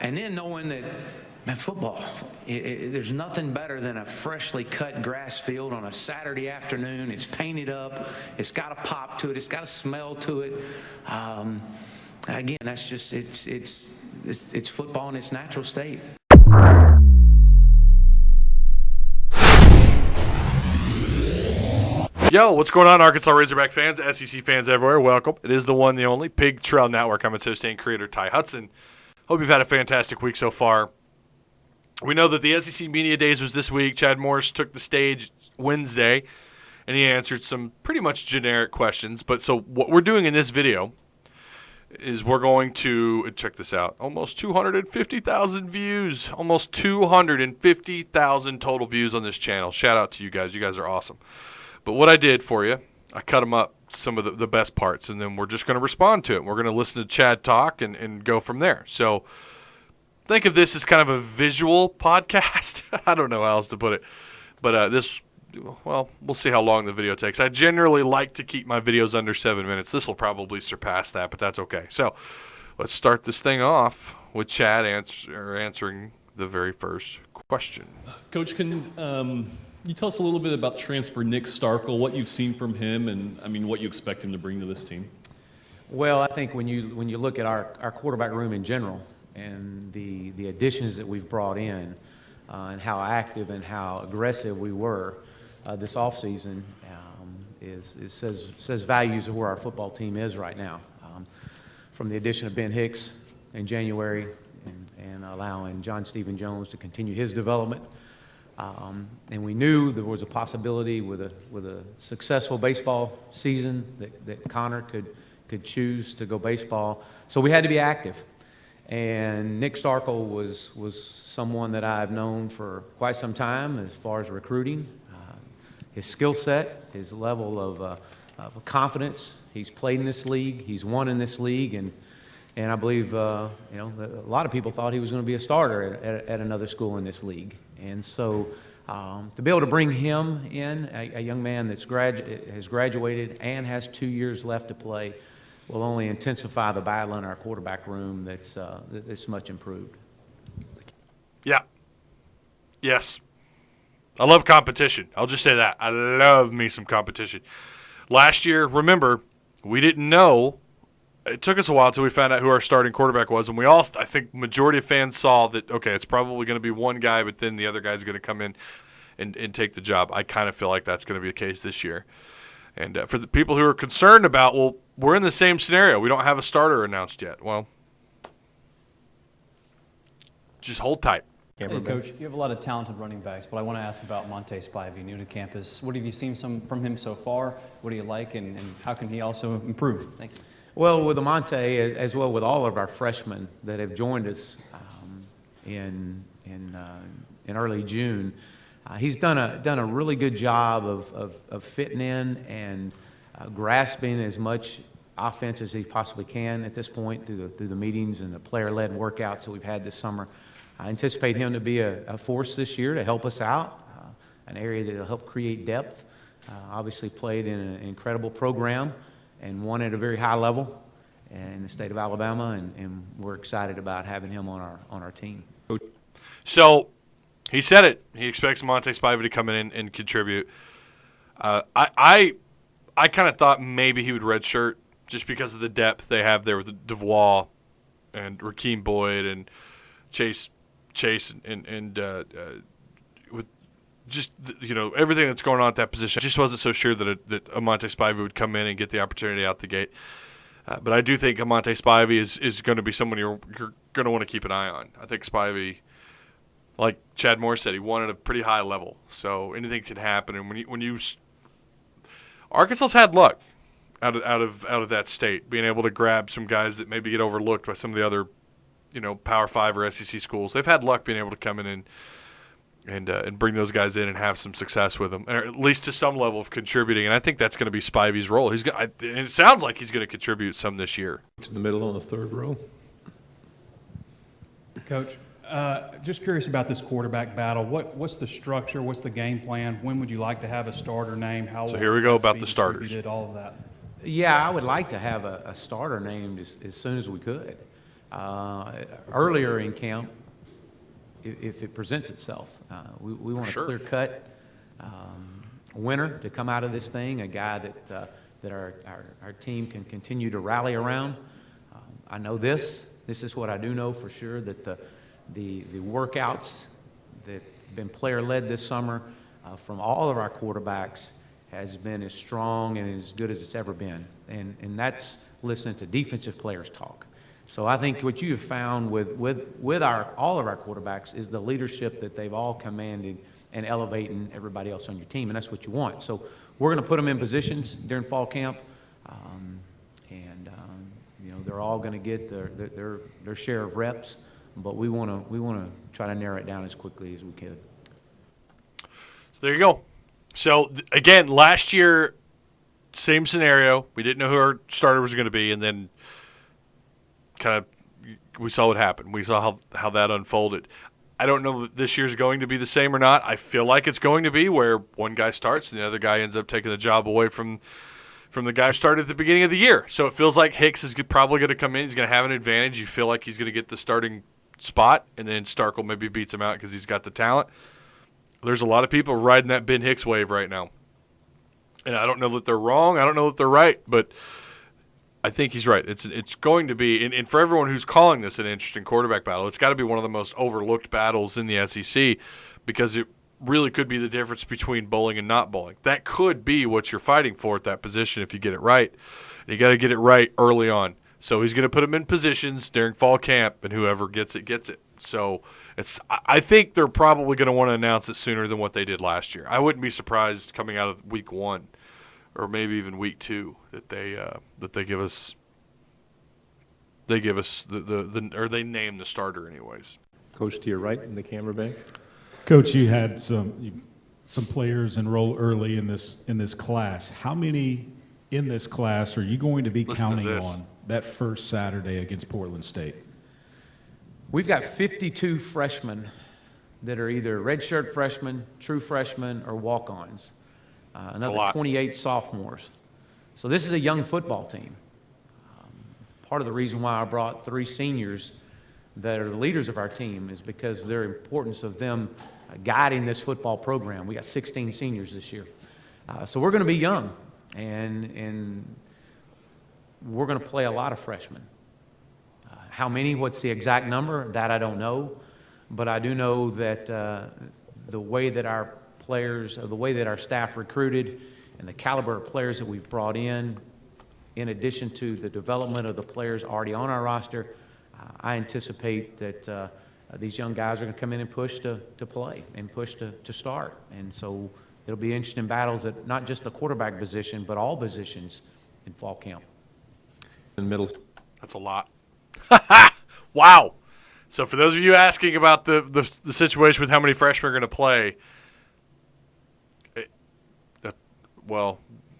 And then knowing that, man, football, there's nothing better than a freshly cut grass field on a Saturday afternoon. It's painted up. It's got a pop to it. It's got a smell to it. Again, that's just, it's football in its natural state. Yo, what's going on, Arkansas Razorback fans, SEC fans everywhere? Welcome. It is the one, the only Pig Trail Network. I'm its host and creator, Ty Hudson. Hope you've had a fantastic week so far. We know that the SEC Media Days was this week. Chad Morris took the stage Wednesday, and he answered some pretty much generic questions. But so what we're doing in this video is we're going to, check this out, almost 250,000 views, almost 250,000 total views on this channel. Shout out to you guys. You guys are awesome. But what I did for you, I cut them up, some of the best parts, and then we're just going to respond to it. We're going to listen to Chad talk and go from there. So think of this as kind of a visual podcast. I don't know how else to put it. But we'll see how long the video takes. I generally like to keep my videos under 7 minutes. This will probably surpass that, but that's okay. So let's start this thing off with Chad answering the very first question. Coach, can you tell us a little bit about transfer Nick Starkel, what you've seen from him, and what you expect him to bring to this team? Well, I think when you look at our quarterback room in general and the additions that we've brought in and how active and how aggressive we were this offseason says values of where our football team is right now. From the addition of Ben Hicks in January and allowing John Stephen Jones to continue his development. And we knew there was a possibility with a successful baseball season that Connor could choose to go baseball. So we had to be active. And Nick Starkel was someone that I've known for quite some time as far as recruiting. His skill set, his level of confidence. He's played in this league. He's won in this league. And I believe a lot of people thought he was going to be a starter at another school in this league. And so to be able to bring him in, a young man that's has graduated and has 2 years left to play, will only intensify the battle in our quarterback room that's much improved. Yeah. Yes. I love competition. I'll just say that. I love me some competition. Last year, remember, we didn't know. It took us a while until we found out who our starting quarterback was, and we all, I think, majority of fans saw that, okay, it's probably going to be one guy, but then the other guy's going to come in and take the job. I kind of feel like that's going to be the case this year. And for the people who are concerned about, well, we're in the same scenario. We don't have a starter announced yet. Well, just hold tight. Hey, Coach, you have a lot of talented running backs, but I want to ask about Monte Spivey, new to campus. What have you seen from him so far? What do you like, and how can he also improve? Thank you. Well, with Monte, as well with all of our freshmen that have joined us in early June, he's done a really good job of fitting in and grasping as much offense as he possibly can at this point through the meetings and the player-led workouts that we've had this summer. I anticipate him to be a force this year to help us out, an area that will help create depth. Obviously played in an incredible program and won at a very high level in the state of Alabama, and we're excited about having him on our team. So he said it. He expects Monte Spivey to come in and contribute. I kind of thought maybe he would redshirt just because of the depth they have there with DeVois and Rakeem Boyd and Chase and with just everything that's going on at that position. I just wasn't so sure that Monte Spivey would come in and get the opportunity out the gate. But I do think Monte Spivey is going to be someone you're going to want to keep an eye on. I think Spivey, like Chad Moore said, he won at a pretty high level, so anything can happen. And when you Arkansas's had luck out of that state, being able to grab some guys that maybe get overlooked by some of the other Power 5 or SEC schools. They've had luck being able to come in and bring those guys in and have some success with them, or at least to some level of contributing. And I think that's going to be Spivey's role. And it sounds like he's going to contribute some this year. To the middle on the third row. Coach, just curious about this quarterback battle. What's the structure? What's the game plan? When would you like to have a starter name? So here we go about the starters. All of that. Yeah, I would like to have a starter named as soon as we could. earlier in camp if it presents itself. We want a sure. clear-cut winner to come out of this thing, a guy that our team can continue to rally around. I know this is what I do know for sure, that the workouts that have been player-led this summer from all of our quarterbacks has been as strong and as good as it's ever been. And that's listening to defensive players talk. So I think what you have found with all of our quarterbacks is the leadership that they've all commanded and elevating everybody else on your team, and that's what you want. So we're going to put them in positions during fall camp, they're all going to get their share of reps, but we want to try to narrow it down as quickly as we can. So there you go. So again, last year, same scenario. We didn't know who our starter was going to be, and then kind of we saw what happened. We saw how that unfolded. I don't know that this year's going to be the same or not. I feel like it's going to be where one guy starts and the other guy ends up taking the job away from the guy who started at the beginning of the year. So it feels like Hicks is probably going to come in. He's going to have an advantage. You feel like he's going to get the starting spot, and then Starkel maybe beats him out because he's got the talent. There's a lot of people riding that Ben Hicks wave right now. And I don't know that they're wrong. I don't know that they're right, but I think he's right. It's going to be, and for everyone who's calling this an interesting quarterback battle, it's got to be one of the most overlooked battles in the SEC because it really could be the difference between bowling and not bowling. That could be what you're fighting for at that position if you get it right. And you got to get it right early on. So he's going to put them in positions during fall camp, and whoever gets it, gets it. So I think they're probably going to want to announce it sooner than what they did last year. I wouldn't be surprised coming out of week 1 or maybe even week 2 that they give us or they name the starter anyways. Coach, to your right in the camera bank. Coach, you had some players enroll early in this class. How many in this class are you going to be counting on that first Saturday against Portland State? We've got 52 freshmen that are either redshirt freshmen, true freshmen, or walk-ons. Another 28 sophomores. So this is a young football team. Part of the reason why I brought 3 seniors that are the leaders of our team is because their importance of them guiding this football program. We got 16 seniors this year. So we're going to be young, and we're going to play a lot of freshmen. How many, what's the exact number, that I don't know. But I do know that the way that our players, or the way that our staff recruited and the caliber of players that we've brought in addition to the development of the players already on our roster, I anticipate that these young guys are going to come in and push to play and push to start. And so it'll be interesting battles at not just the quarterback position, but all positions in fall camp. In the middle. That's a lot. Wow. So for those of you asking about the situation with how many freshmen are going to play,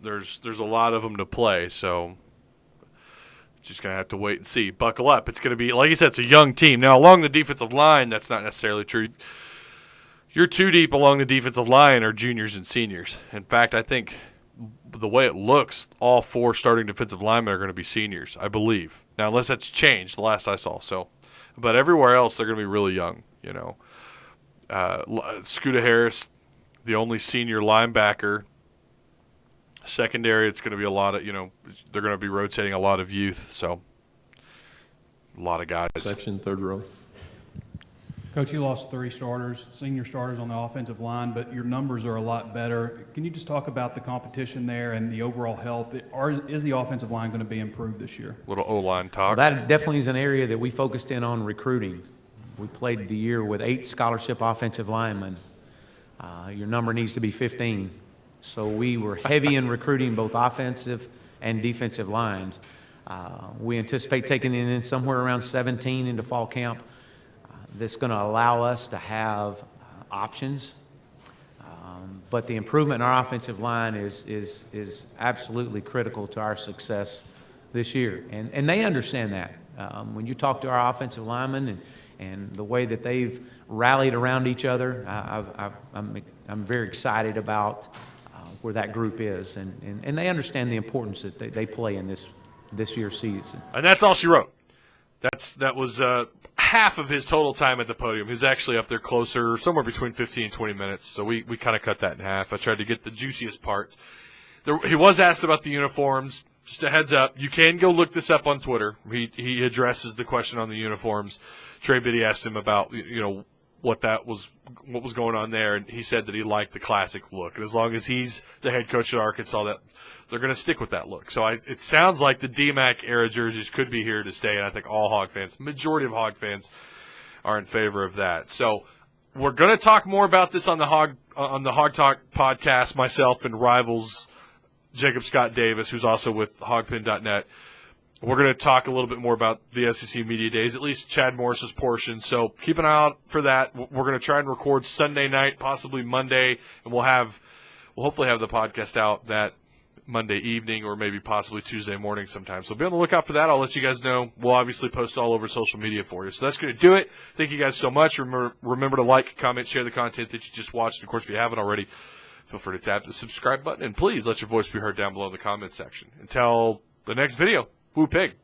there's a lot of them to play, so just going to have to wait and see. Buckle up. It's going to be, like you said, it's a young team. Now, along the defensive line, that's not necessarily true. You're too deep along the defensive line are juniors and seniors. In fact, I think the way it looks, all 4 starting defensive linemen are going to be seniors, I believe. Now, unless that's changed, the last I saw. So, but everywhere else, they're going to be really young, you know. Scooter Harris, the only senior linebacker. Secondary, it's going to be a lot of, they're going to be rotating a lot of youth, so a lot of guys. Section, third row. Coach, you lost 3 starters, senior starters on the offensive line, but your numbers are a lot better. Can you just talk about the competition there and the overall health? Is the offensive line going to be improved this year? Little O-line talk. Well, that definitely is an area that we focused in on recruiting. We played the year with 8 scholarship offensive linemen. Your number needs to be 15. So we were heavy in recruiting both offensive and defensive lines. We anticipate taking it in somewhere around 17 into fall camp. That's going to allow us to have options. But the improvement in our offensive line is absolutely critical to our success this year. And they understand that. When you talk to our offensive linemen and the way that they've rallied around each other, I'm very excited about where that group is. And they understand the importance that they play in this year's season. And that's all she wrote. That was half of his total time at the podium. He's actually up there closer, somewhere between 15 and 20 minutes. So we kind of cut that in half. I tried to get the juiciest parts. He was asked about the uniforms. Just a heads up, you can go look this up on Twitter. He addresses the question on the uniforms. Trey Biddy asked him about what was going on there, and he said that he liked the classic look. And as long as he's the head coach at Arkansas, that they're going to stick with that look. So it sounds like the DMAC era jerseys could be here to stay, and I think all Hog fans, majority of Hog fans, are in favor of that. So we're going to talk more about this on the Hog Talk podcast. Myself and Rivals Jacob Scott Davis, who's also with hogpin.net. We're going to talk a little bit more about the SEC Media Days, at least Chad Morris's portion. So keep an eye out for that. We're going to try and record Sunday night, possibly Monday, and we'll hopefully have the podcast out that Monday evening or maybe possibly Tuesday morning sometime. So be on the lookout for that. I'll let you guys know. We'll obviously post all over social media for you. So that's going to do it. Thank you guys so much. Remember to like, comment, share the content that you just watched. Of course, if you haven't already, feel free to tap the subscribe button. And please let your voice be heard down below in the comment section. Until the next video, Woo Pig.